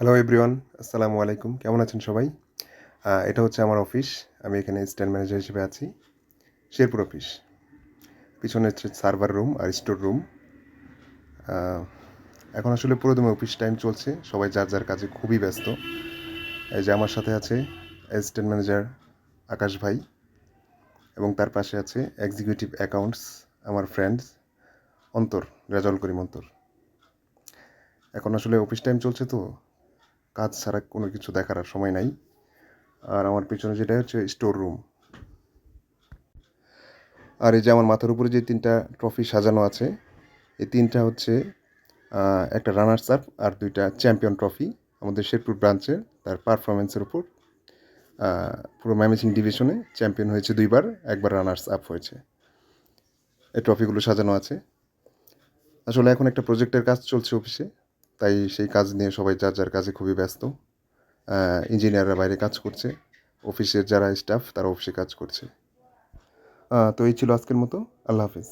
Hello everyone, আসসালামু আলাইকুম। কেমন আছেন সবাই? এটা হচ্ছে আমার অফিস। আমি এখানে স্টোর ম্যানেজার হিসেবে আছি। শেরপুর অফিস। পিছনে হচ্ছে সার্ভার রুম আর স্টোর রুম। আ এখন আসলে পুরোদমে অফিস টাইম চলছে। সবাই যার, যার কাজে খুবই ব্যস্ত। এই যে আমার সাথে আছে অ্যাসিস্ট্যান্ট ম্যানেজার আকাশ ভাই এবং তার পাশে আছে এক্সিকিউটিভ অ্যাকাউন্টস আমার ফ্রেন্ডস অন্তর, রেজাউল করিম অন্তর। এখন আসলে অফিস টাইম চলছে তো, কাজ ছাড়া কোনো কিছু দেখার আর সময় নাই। আর আমার পেছনে যেটা হচ্ছে স্টোর রুম। আর এই যে আমার মাথার উপরে যে ৩ টা ট্রফি সাজানো আছে, এই ৩ টা হচ্ছে একটা রানার্স আপ আর ২ টা চ্যাম্পিয়ন ট্রফি আমাদের শেরপুর ব্রাঞ্চের তার পারফরম্যান্সের উপর। আ পুরো ময়মনসিংহ ডিভিশনে চ্যাম্পিয়ন হয়েছে ২ বার, ১ বার রানার্স আপ হয়েছে। এই ট্রফিগুলো সাজানো আছে। আসলে এখন একটা প্রজেক্টের কাজ চলছে অফিসে, তাই সেই কাজ নিয়ে সবাই যার, যার কাজে খুবই ব্যস্ত। ইঞ্জিনিয়াররা বাইরে কাজ করছে। অফিসের যারা স্টাফ তারা অফিসে কাজ করছে। তো এই ছিল আজকের মতো। আল্লাহ হাফেজ।